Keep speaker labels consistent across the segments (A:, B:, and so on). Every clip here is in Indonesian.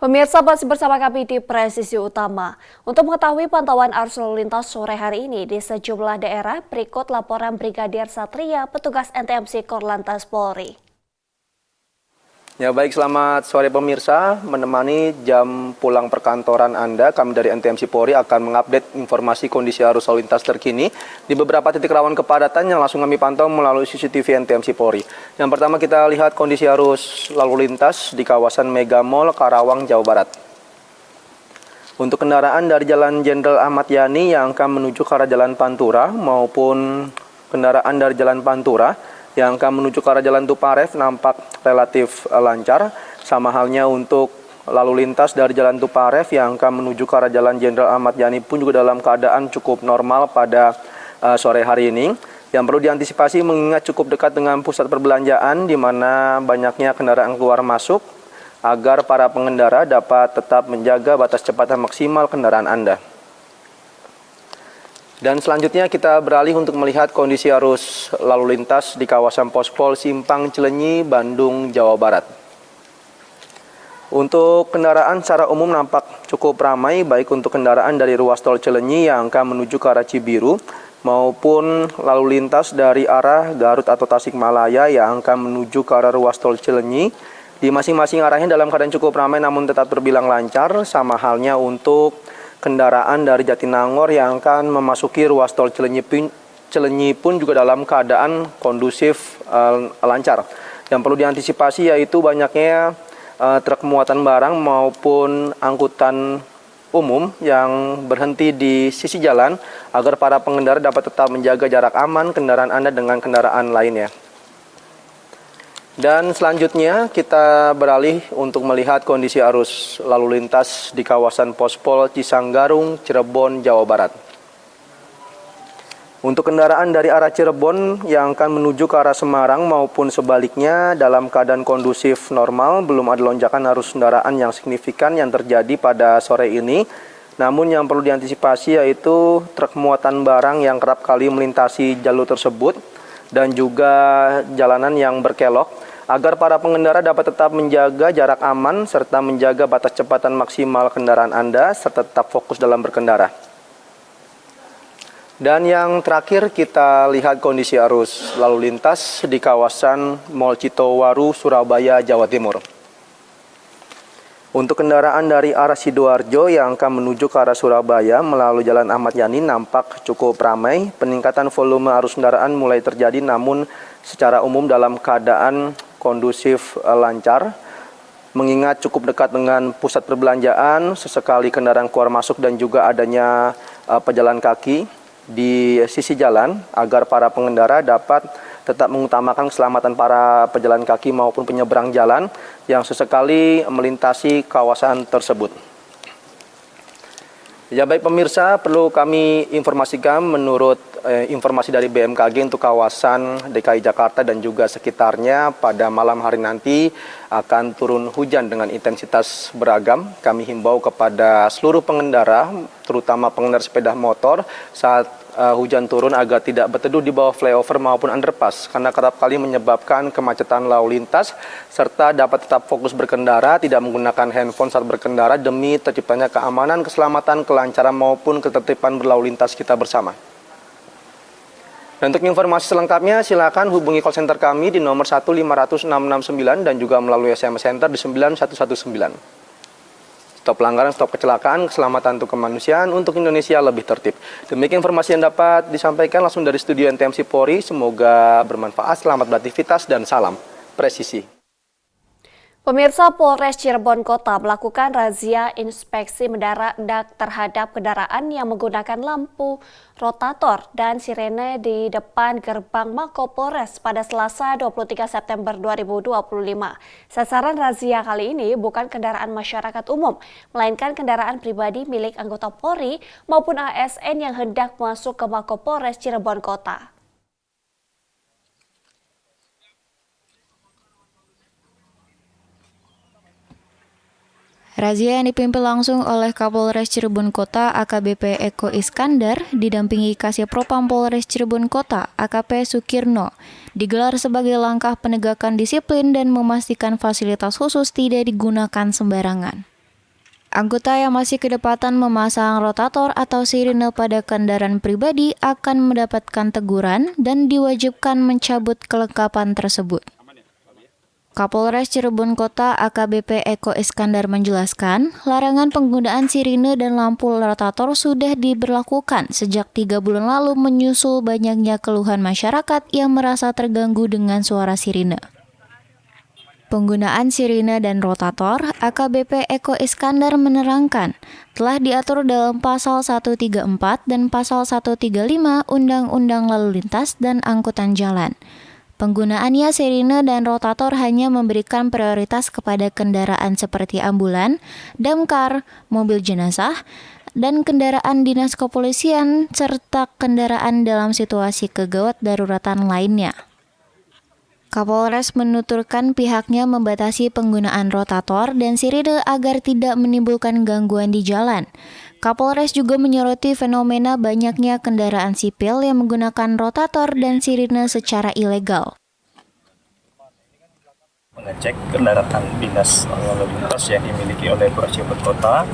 A: Pemirsa masih bersama kami di Presisi Utama. Untuk mengetahui pantauan arus lalu lintas sore hari ini di sejumlah daerah, berikut laporan Brigadir Satria, petugas NTMC Korlantas Polri.
B: Ya baik, selamat sore pemirsa. Menemani jam pulang perkantoran Anda, kami dari NTMC Polri akan mengupdate informasi kondisi arus lalu lintas terkini di beberapa titik rawan kepadatan yang langsung kami pantau melalui CCTV NTMC Polri. Yang pertama kita lihat kondisi arus lalu lintas di kawasan Mega Mall, Karawang, Jawa Barat. Untuk kendaraan dari Jalan Jenderal Ahmad Yani yang akan menuju ke arah Jalan Pantura maupun kendaraan dari Jalan Pantura yang akan menuju ke arah Jalan Tuparef nampak relatif lancar. Sama halnya untuk lalu lintas dari Jalan Tuparef yang akan menuju ke arah Jalan Jenderal Ahmad Yani pun juga dalam keadaan cukup normal pada sore hari ini. Yang perlu diantisipasi mengingat cukup dekat dengan pusat perbelanjaan di mana banyaknya kendaraan keluar masuk agar para pengendara dapat tetap menjaga batas kecepatan maksimal kendaraan Anda. Dan selanjutnya kita beralih untuk melihat kondisi arus lalu lintas di kawasan Pospol Simpang Cilenyi, Bandung, Jawa Barat. Untuk kendaraan secara umum nampak cukup ramai, baik untuk kendaraan dari ruas tol Cilenyi yang akan menuju ke arah Cibiru, maupun lalu lintas dari arah Garut atau Tasikmalaya yang akan menuju ke arah ruas tol Cilenyi. Di masing-masing arahnya dalam keadaan cukup ramai namun tetap terbilang lancar, sama halnya untuk kendaraan dari Jatinangor yang akan memasuki ruas tol Cilenyi pun juga dalam keadaan kondusif lancar. Yang perlu diantisipasi yaitu banyaknya truk muatan barang maupun angkutan umum yang berhenti di sisi jalan agar para pengendara dapat tetap menjaga jarak aman kendaraan Anda dengan kendaraan lainnya. Dan selanjutnya kita beralih untuk melihat kondisi arus lalu lintas di kawasan Pospol Cisanggarung, Cirebon, Jawa Barat. Untuk kendaraan dari arah Cirebon yang akan menuju ke arah Semarang maupun sebaliknya dalam keadaan kondusif normal, belum ada lonjakan arus kendaraan yang signifikan yang terjadi pada sore ini. Namun yang perlu diantisipasi yaitu truk muatan barang yang kerap kali melintasi jalur tersebut dan juga jalanan yang berkelok, agar para pengendara dapat tetap menjaga jarak aman serta menjaga batas kecepatan maksimal kendaraan Anda serta tetap fokus dalam berkendara. Dan yang terakhir kita lihat kondisi arus lalu lintas di kawasan Mall Citowaru, Surabaya, Jawa Timur. Untuk kendaraan dari arah Sidoarjo yang akan menuju ke arah Surabaya melalui Jalan Ahmad Yani nampak cukup ramai. Peningkatan volume arus kendaraan mulai terjadi namun secara umum dalam keadaan kondusif lancar. Mengingat cukup dekat dengan pusat perbelanjaan, sesekali kendaraan keluar masuk dan juga adanya pejalan kaki di sisi jalan agar para pengendara dapat tetap mengutamakan keselamatan para pejalan kaki maupun penyeberang jalan yang sesekali melintasi kawasan tersebut. Ya baik pemirsa, perlu kami informasikan menurut informasi dari BMKG untuk kawasan DKI Jakarta dan juga sekitarnya pada malam hari nanti akan turun hujan dengan intensitas beragam. Kami himbau kepada seluruh pengendara, terutama pengendara sepeda motor saat hujan turun agar tidak berteduh di bawah flyover maupun underpass karena kerap kali menyebabkan kemacetan lalu lintas serta dapat tetap fokus berkendara, tidak menggunakan handphone saat berkendara demi terciptanya keamanan, keselamatan, kelancaran maupun ketertiban berlalu lintas kita bersama. Dan untuk informasi selengkapnya silakan hubungi call center kami di nomor 15669 dan juga melalui SMS Center di 9119. Stop pelanggaran, stop kecelakaan, keselamatan untuk kemanusiaan, untuk Indonesia lebih tertib. Demikian informasi yang dapat disampaikan langsung dari studio NTMC Polri. Semoga bermanfaat, selamat beraktivitas, dan salam presisi.
A: Pemirsa, Polres Cirebon Kota melakukan razia inspeksi mendadak terhadap kendaraan yang menggunakan lampu rotator dan sirene di depan gerbang Mako Polres pada Selasa 23 September 2025. Sasaran razia kali ini bukan kendaraan masyarakat umum, melainkan kendaraan pribadi milik anggota Polri maupun ASN yang hendak masuk ke Mako Polres Cirebon Kota.
C: Razia yang dipimpin langsung oleh Kapolres Cirebon Kota AKBP Eko Iskandar didampingi Kasih Propam Polres Cirebon Kota AKP Sukirno digelar sebagai langkah penegakan disiplin dan memastikan fasilitas khusus tidak digunakan sembarangan. Anggota yang masih kedapatan memasang rotator atau sirine pada kendaraan pribadi akan mendapatkan teguran dan diwajibkan mencabut kelengkapan tersebut. Kapolres Cirebon Kota AKBP Eko Iskandar menjelaskan, larangan penggunaan sirine dan lampu rotator sudah diberlakukan sejak 3 bulan lalu menyusul banyaknya keluhan masyarakat yang merasa terganggu dengan suara sirine. Penggunaan sirine dan rotator, AKBP Eko Iskandar menerangkan, telah diatur dalam Pasal 134 dan Pasal 135 Undang-Undang Lalu Lintas dan Angkutan Jalan. Penggunaannya sirine dan rotator hanya memberikan prioritas kepada kendaraan seperti ambulan, damkar, mobil jenazah, dan kendaraan dinas kepolisian serta kendaraan dalam situasi kegawat daruratan lainnya. Kapolres menuturkan pihaknya membatasi penggunaan rotator dan sirine agar tidak menimbulkan gangguan di jalan. Kapolres juga menyoroti fenomena banyaknya kendaraan sipil yang menggunakan rotator dan sirine secara ilegal.
D: Mengecek kendaraan dinas lalu lintas yang dimiliki oleh Polres Cirebon Kota,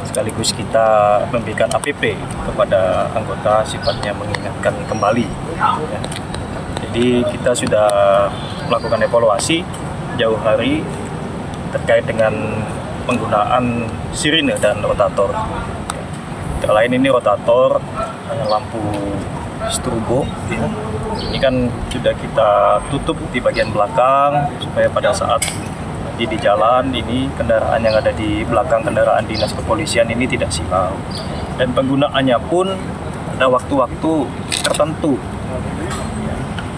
D: sekaligus kita memberikan APP kepada anggota sifatnya mengingatkan kembali. Ya. Jadi kita sudah melakukan evaluasi jauh hari terkait dengan penggunaan sirine dan rotator. Lain ini rotator, lampu strobo, ya. Ini kan sudah kita tutup di bagian belakang supaya pada saat di jalan ini kendaraan yang ada di belakang kendaraan dinas kepolisian ini tidak silau. Dan penggunaannya pun ada waktu-waktu tertentu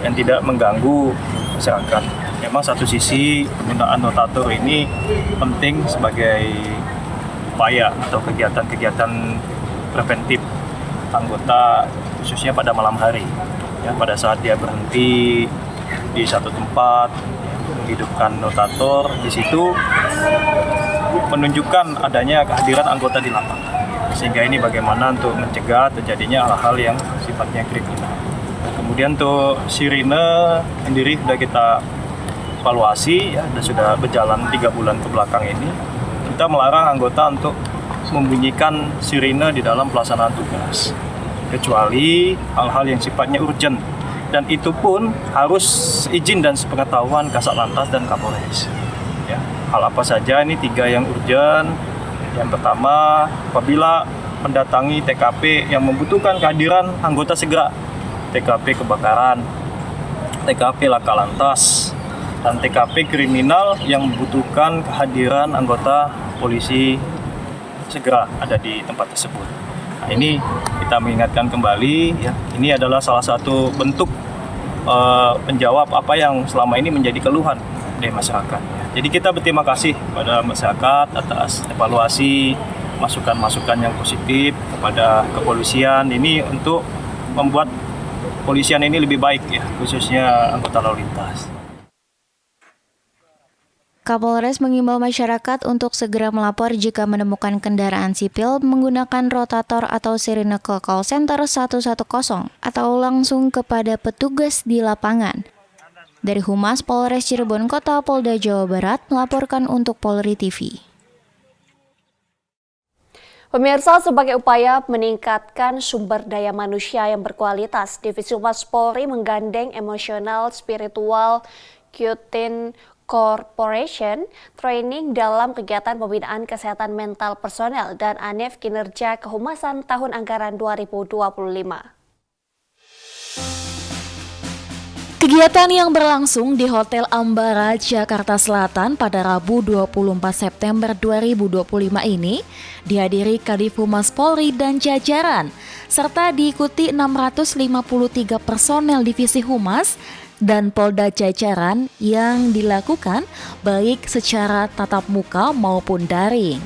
D: yang tidak mengganggu masyarakat. Memang satu sisi penggunaan rotator ini penting sebagai upaya atau kegiatan-kegiatan preventif anggota khususnya pada malam hari, ya, pada saat dia berhenti di satu tempat menghidupkan rotator, di situ menunjukkan adanya kehadiran anggota di lapangan, sehingga ini bagaimana untuk mencegah terjadinya hal-hal yang sifatnya kriminal. Kemudian untuk sirine sendiri sudah kita evaluasi, ya, dan sudah berjalan 3 bulan ke belakang ini. Kita melarang anggota untuk membunyikan sirine di dalam pelaksanaan tugas, kecuali hal-hal yang sifatnya urgent, dan itu pun harus izin dan sepengetahuan Kasat Lantas dan Kapolres. Ya, hal apa saja ini 3 yang urgent. Yang pertama, apabila mendatangi TKP yang membutuhkan kehadiran anggota segera, TKP kebakaran, TKP laka lantas, dan TKP kriminal yang membutuhkan kehadiran anggota polisi segera ada di tempat tersebut. Nah, ini kita mengingatkan kembali, ya, ini adalah salah satu bentuk penjawab apa yang selama ini menjadi keluhan dari masyarakat. Jadi kita berterima kasih kepada masyarakat atas evaluasi, masukan-masukan yang positif kepada kepolisian ini untuk membuat kepolisian ini lebih baik, ya, khususnya anggota lalu lintas.
C: Kapolres mengimbau masyarakat untuk segera melapor jika menemukan kendaraan sipil menggunakan rotator atau sirine ke call center 110 atau langsung kepada petugas di lapangan. Dari Humas Polres Cirebon Kota Polda Jawa Barat melaporkan untuk Polri TV.
A: Pemirsa, sebagai upaya meningkatkan sumber daya manusia yang berkualitas, Divisi Humas Polri menggandeng emosional spiritual Q10 Corporation training dalam kegiatan pembinaan kesehatan mental personel dan ANEF Kinerja Kehumasan tahun anggaran 2025.
E: Kegiatan yang berlangsung di Hotel Ambara, Jakarta Selatan pada Rabu 24 September 2025 ini dihadiri Kadif Humas Polri dan jajaran, serta diikuti 653 personel Divisi Humas dan Polda jajaran yang dilakukan baik secara tatap muka maupun daring.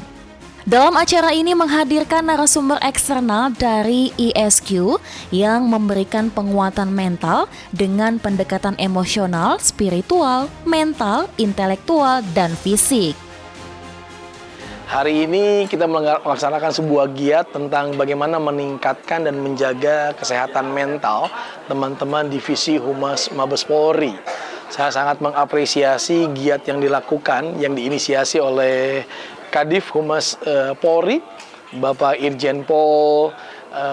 E: Dalam acara ini menghadirkan narasumber eksternal dari ISQ yang memberikan penguatan mental dengan pendekatan emosional, spiritual, mental, intelektual, dan fisik.
F: Hari ini kita melaksanakan sebuah giat tentang bagaimana meningkatkan dan menjaga kesehatan mental teman-teman Divisi Humas Mabes Polri. Saya sangat mengapresiasi giat yang dilakukan, yang diinisiasi oleh Kadif Humas Polri, Bapak Irjen Pol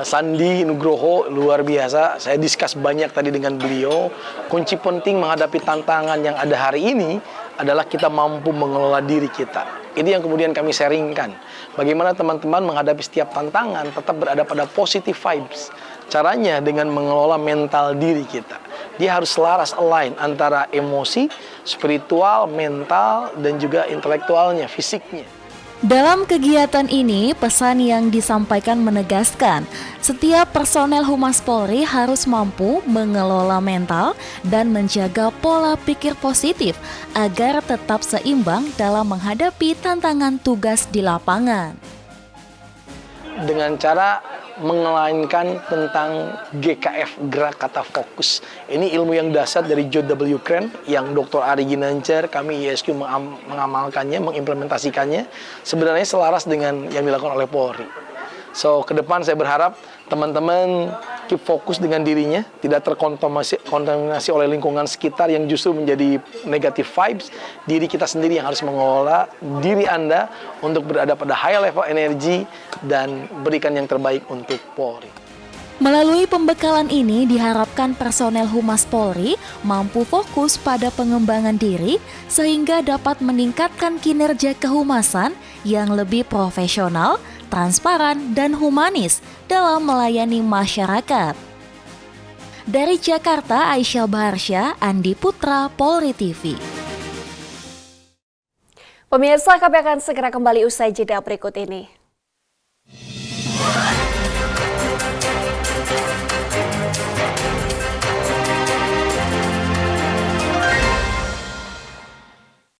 F: Sandi Nugroho, luar biasa. Saya diskus banyak tadi dengan beliau. Kunci penting menghadapi tantangan yang ada hari ini adalah kita mampu mengelola diri kita. Ini yang kemudian kami sharingkan. Bagaimana teman-teman menghadapi setiap tantangan tetap berada pada positive vibes. Caranya dengan mengelola mental diri kita. Dia harus selaras, align antara emosi, spiritual, mental, dan juga intelektualnya, fisiknya.
E: Dalam kegiatan ini, pesan yang disampaikan menegaskan setiap personel Humas Polri harus mampu mengelola mental dan menjaga pola pikir positif agar tetap seimbang dalam menghadapi tantangan tugas di lapangan.
F: Dengan cara mengelainkan tentang GKF, gerak kata fokus. Ini ilmu yang dasar dari John W. Crane yang Dr. Ari Ginanjar, kami ISQ mengamalkannya, mengimplementasikannya, sebenarnya selaras dengan yang dilakukan oleh Polri. So, ke depan saya berharap teman-teman keep fokus dengan dirinya, tidak terkontaminasi oleh lingkungan sekitar yang justru menjadi negative vibes. Diri kita sendiri yang harus mengelola diri Anda untuk berada pada high level energi dan berikan yang terbaik untuk Polri.
E: Melalui pembekalan ini diharapkan personel Humas Polri mampu fokus pada pengembangan diri sehingga dapat meningkatkan kinerja kehumasan yang lebih profesional, transparan, dan humanis dalam melayani masyarakat. Dari Jakarta, Aisyah Baharsya, Andi Putra, Polri TV.
A: Pemirsa, kami akan segera kembali usai jeda berikut ini.